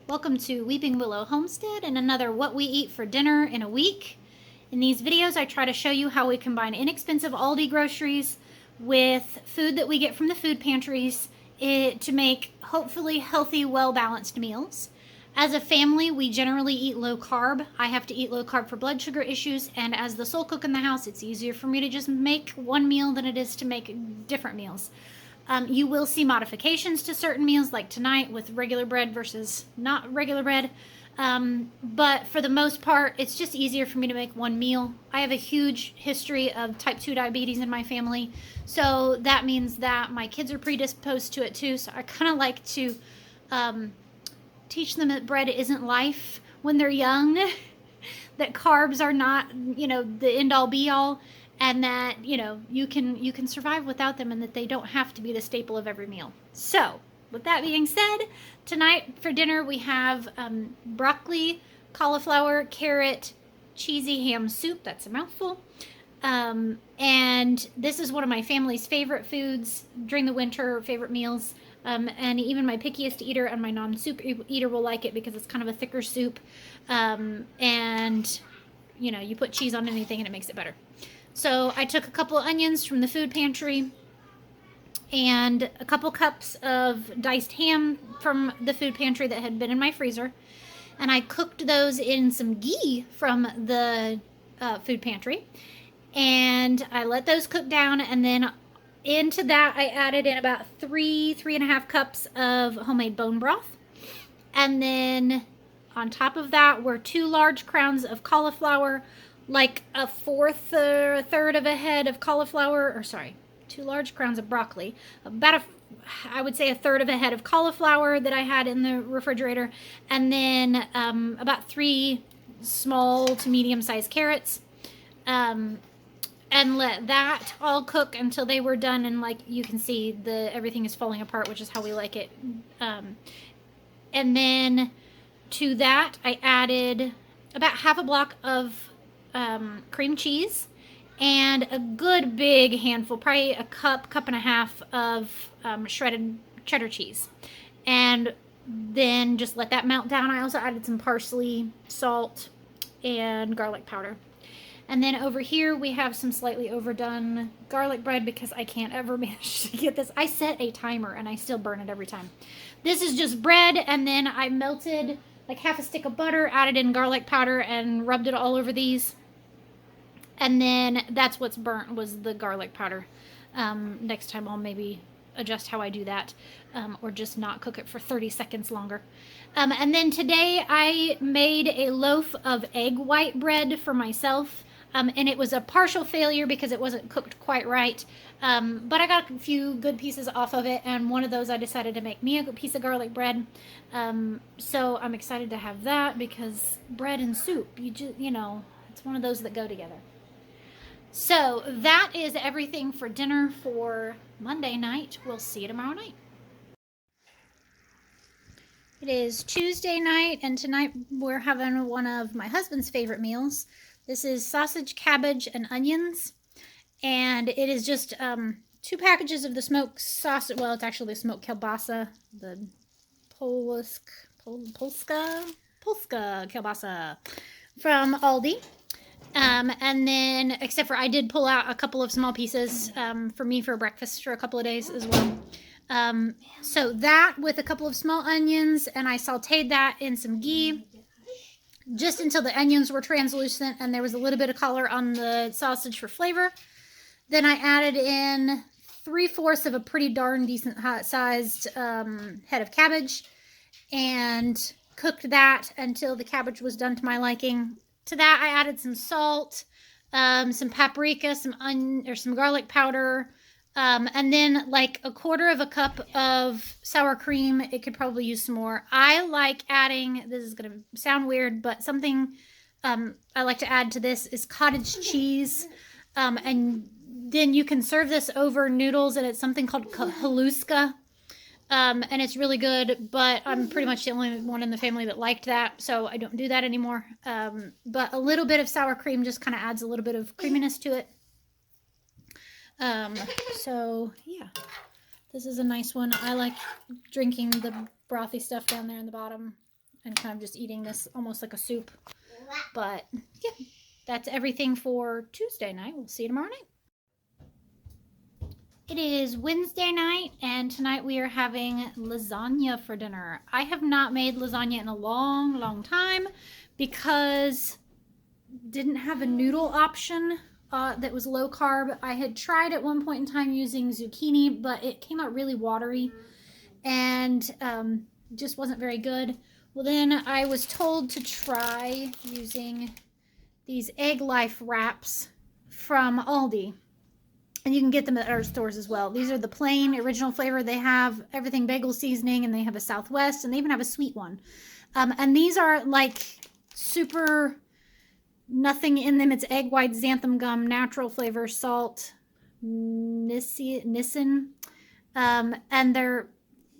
Welcome to Weeping Willow Homestead and another What We Eat for Dinner in a Week. In these videos, I try to show you how we combine inexpensive Aldi groceries with food that we get from the food pantries to make hopefully healthy, well-balanced meals. As a family, we generally eat low carb. I have to eat low carb for blood sugar issues, and as the sole cook in the house, it's easier for me to just make one meal than it is to make different meals. You will see modifications to certain meals, like tonight with regular bread versus not regular bread. But for the most part, it's just easier for me to make one meal. I have a huge history of type 2 diabetes in my family, so that means that my kids are predisposed to it too. So I kind of like to teach them that bread isn't life when they're young, that carbs are not, the end all be all, and that, you can survive without them, and that they don't have to be the staple of every meal. So, with that being said, tonight for dinner we have broccoli, cauliflower, carrot, cheesy ham soup. That's a mouthful. And this is one of my family's favorite foods during the winter, favorite meals. And even my pickiest eater and my non-soup eater will like it because it's kind of a thicker soup. And, you put cheese on anything and it makes it better. So I took a couple of onions from the food pantry and a couple cups of diced ham from the food pantry that had been in my freezer. And I cooked those in some ghee from the food pantry. And I let those cook down, and then into that I added in about 3.5 cups of homemade bone broth. And then on top of that were 2 large crowns of cauliflower, like a third of a head of cauliflower, 2 large crowns of broccoli, I would say a third of a head of cauliflower that I had in the refrigerator, and then about 3 small to medium-sized carrots, and let that all cook until they were done. And like you can see, everything is falling apart, which is how we like it. And then to that I added about half a block of cream cheese and a good big handful, probably a cup and a half of shredded cheddar cheese, and then just let that melt down. I also added some parsley, salt, and garlic powder. And then over here we have some slightly overdone garlic bread because I can't ever manage to get this. I set a timer and I still burn it every time. This is just bread, and then I melted like half a stick of butter, added in garlic powder, and rubbed it all over these. And then that's what's burnt, was the garlic powder. Next time I'll maybe adjust how I do that, or just not cook it for 30 seconds longer. And then today I made a loaf of egg white bread for myself. And it was a partial failure because it wasn't cooked quite right. But I got a few good pieces off of it, and one of those I decided to make me a piece of garlic bread. So I'm excited to have that because bread and soup, it's one of those that go together. So that is everything for dinner for Monday night. We'll see you tomorrow night. It is Tuesday night, and tonight we're having one of my husband's favorite meals. This is sausage, cabbage, and onions, and it is just 2 packages of the smoked sausage. Well, it's actually the smoked kielbasa, the Polska kielbasa from Aldi. And then, except for I did pull out a couple of small pieces for me for breakfast for a couple of days as well. So that with a couple of small onions, and I sauteed that in some ghee just until the onions were translucent and there was a little bit of color on the sausage for flavor. Then I added in 3/4 of a pretty darn decent sized head of cabbage and cooked that until the cabbage was done to my liking. To that I added some salt, some paprika, some garlic powder, and then like a 1/4 cup of sour cream. It could probably use some more. I like adding, this is going to sound weird, but something I like to add to this is cottage cheese. And then you can serve this over noodles, and it's something called haluska. And it's really good, but I'm pretty much the only one in the family that liked that, so I don't do that anymore. But a little bit of sour cream just kind of adds a little bit of creaminess to it. So yeah, this is a nice one. I like drinking the brothy stuff down there in the bottom. and kind of just eating this almost like a soup. But yeah, that's everything for Tuesday night. We'll see you tomorrow night. It is Wednesday night, and tonight we are having lasagna for dinner. I have not made lasagna in a long time because didn't have a noodle option that was low carb. I had tried at one point in time using zucchini, but it came out really watery and just wasn't very good. Well, then I was told to try using these Egg Life wraps from Aldi. And you can get them at our stores as well. These are the plain original flavor. They have everything bagel seasoning, and they have a Southwest, and they even have a sweet one. And these are like super nothing in them. It's egg white, xanthan gum, natural flavor, salt, nisin, and they're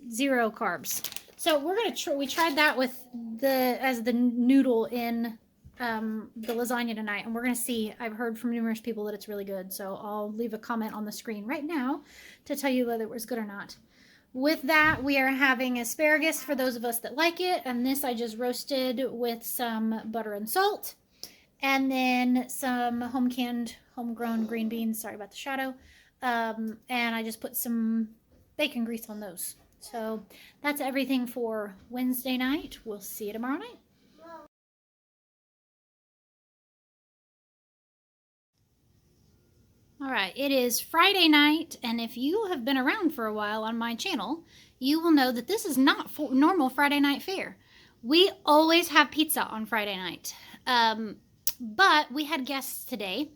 0 carbs. So we're gonna we tried that with as the noodle in the lasagna tonight, and we're gonna see. I've heard from numerous people that it's really good, so I'll leave a comment on the screen right now to tell you whether it was good or not. With that, we are having asparagus for those of us that like it, and this I just roasted with some butter and salt, and then some homegrown green beans. Sorry about the shadow. And I just put some bacon grease on those. So that's everything for Wednesday night. We'll see you tomorrow night. All right, it is Friday night, and if you have been around for a while on my channel, you will know that this is not normal Friday night fare. We always have pizza on Friday night, but we had guests today,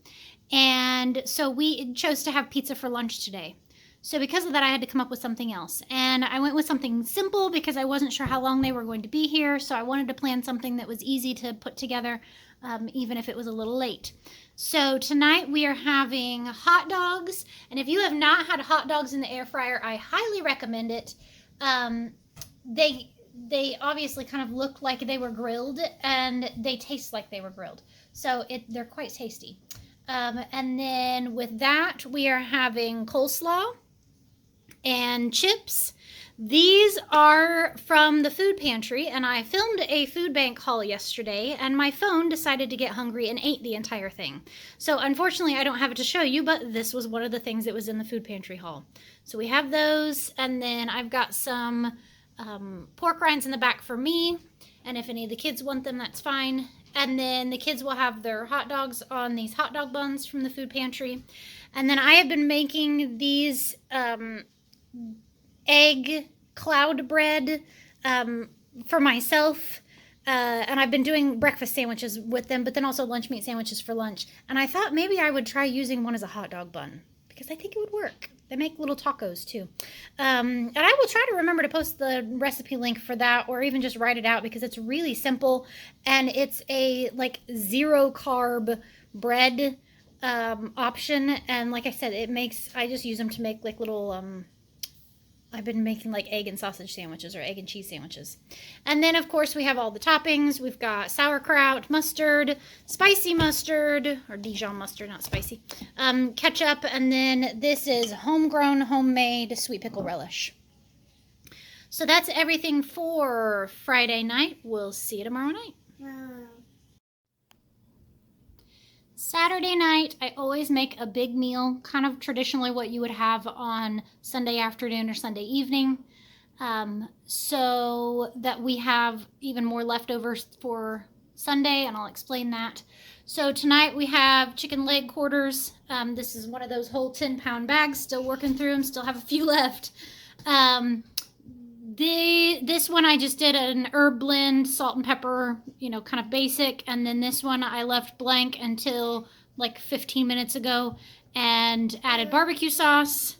and so we chose to have pizza for lunch today. So because of that, I had to come up with something else, and I went with something simple because I wasn't sure how long they were going to be here, so I wanted to plan something that was easy to put together, even if it was a little late. So tonight we are having hot dogs, and if you have not had hot dogs in the air fryer, I highly recommend it. They obviously kind of look like they were grilled, and they taste like they were grilled. So they're quite tasty. And then with that, we are having coleslaw and chips. These are from the food pantry, and I filmed a food bank haul yesterday, and my phone decided to get hungry and ate the entire thing. So unfortunately, I don't have it to show you, but this was one of the things that was in the food pantry haul. So we have those, and then I've got some pork rinds in the back for me, and if any of the kids want them, that's fine. And then the kids will have their hot dogs on these hot dog buns from the food pantry. And then I have been making these egg cloud bread for myself, and I've been doing breakfast sandwiches with them, but then also lunch meat sandwiches for lunch. And I thought maybe I would try using one as a hot dog bun because I think it would work. They make little tacos too. And I will try to remember to post the recipe link for that, or even just write it out, because it's really simple, and it's a like 0 carb bread option. And like I said, I just use them to make like little I've been making like egg and sausage sandwiches or egg and cheese sandwiches. And then of course we have all the toppings. We've got sauerkraut, mustard, spicy mustard, or Dijon mustard, not spicy, ketchup, and then this is homegrown, homemade sweet pickle relish. So that's everything for Friday night. We'll see you tomorrow night. Saturday night, I always make a big meal, kind of traditionally what you would have on Sunday afternoon or Sunday evening, so that we have even more leftovers for Sunday, and I'll explain that. So tonight we have chicken leg quarters. This is one of those whole 10-pound bags, still working through them, still have a few left. This one I just did an herb blend, salt and pepper, kind of basic. And then this one I left blank until like 15 minutes ago and added barbecue sauce.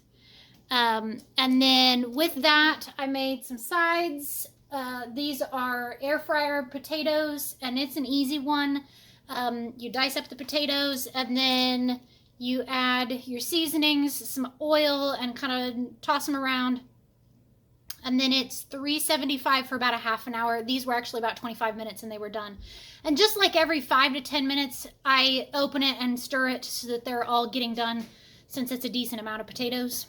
And then with that, I made some sides. These are air fryer potatoes, and it's an easy one. You dice up the potatoes, and then you add your seasonings, some oil, and kind of toss them around. And then it's $3.75 for about a half an hour. These were actually about 25 minutes and they were done. And just like every 5 to 10 minutes, I open it and stir it so that they're all getting done, since it's a decent amount of potatoes.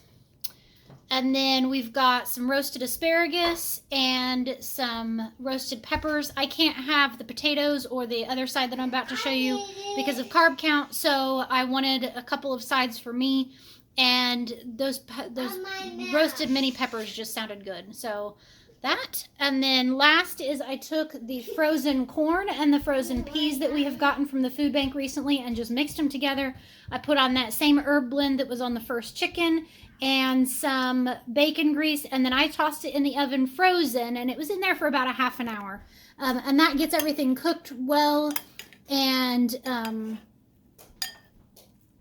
And then we've got some roasted asparagus and some roasted peppers. I can't have the potatoes or the other side that I'm about to show you because of carb count, so I wanted a couple of sides for me, and those roasted mini peppers just sounded good. So that. And then last is I took the frozen corn and the frozen peas that we have gotten from the food bank recently and just mixed them together. I put on that same herb blend that was on the first chicken and some bacon grease, and then I tossed it in the oven frozen, and it was in there for about a half an hour. And that gets everything cooked well, and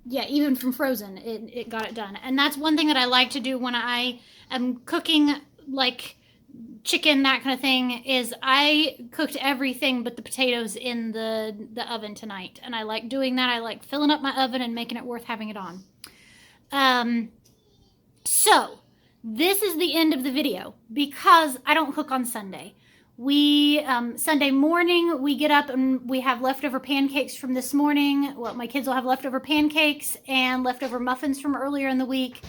yeah, even from frozen, it got it done. And that's one thing that I like to do when I am cooking, like chicken, that kind of thing, is I cooked everything but the potatoes in the oven tonight. And I like doing that. I like filling up my oven and making it worth having it on. So this is the end of the video because I don't cook on Sunday. Sunday morning, we get up and we have leftover pancakes from this morning. Well, my kids will have leftover pancakes and leftover muffins from earlier in the week.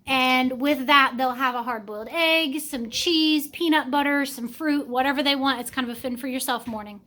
And with that, they'll have a hard-boiled egg, some cheese, peanut butter, some fruit, whatever they want. It's kind of a fend for yourself morning.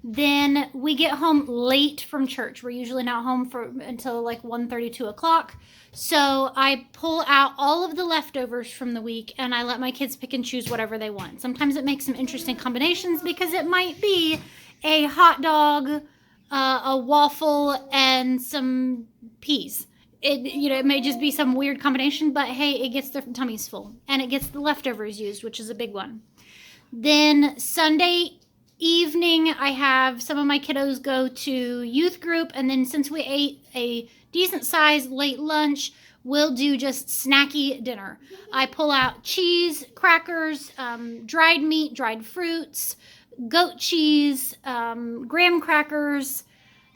Then we get home late from church. We're usually not home until like 1:30, 2 o'clock. So I pull out all of the leftovers from the week and I let my kids pick and choose whatever they want. Sometimes it makes some interesting combinations because it might be a hot dog, a waffle, and some peas. It may just be some weird combination, but hey, it gets their tummies full and it gets the leftovers used, which is a big one. Then Sunday evening, I have some of my kiddos go to youth group, and then since we ate a decent sized late lunch, we'll do just snacky dinner. I pull out cheese, crackers, dried meat, dried fruits, goat cheese, graham crackers,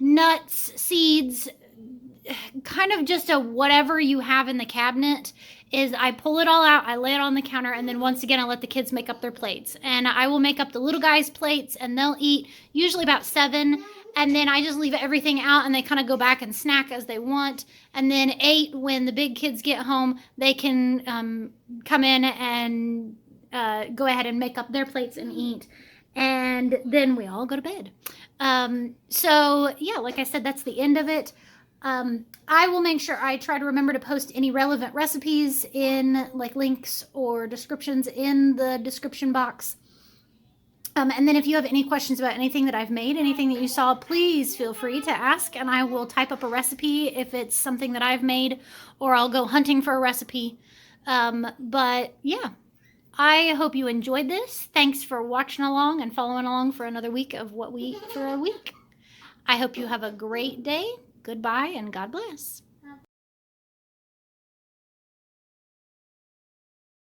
nuts, seeds, kind of just a whatever you have in the cabinet. Is I pull it all out, I lay it on the counter, and then once again I let the kids make up their plates. And I will make up the little guys' plates, and they'll eat usually about 7, and then I just leave everything out, and they kind of go back and snack as they want. And then 8, when the big kids get home, they can come in and go ahead and make up their plates and eat. And then we all go to bed. So yeah, like I said, that's the end of it. I will make sure I try to remember to post any relevant recipes in like links or descriptions in the description box. And then if you have any questions about anything that I've made, anything that you saw, please feel free to ask, and I will type up a recipe if it's something that I've made, or I'll go hunting for a recipe. But yeah, I hope you enjoyed this. Thanks for watching along and following along for another week of what we eat for a week. I hope you have a great day. Goodbye and God bless.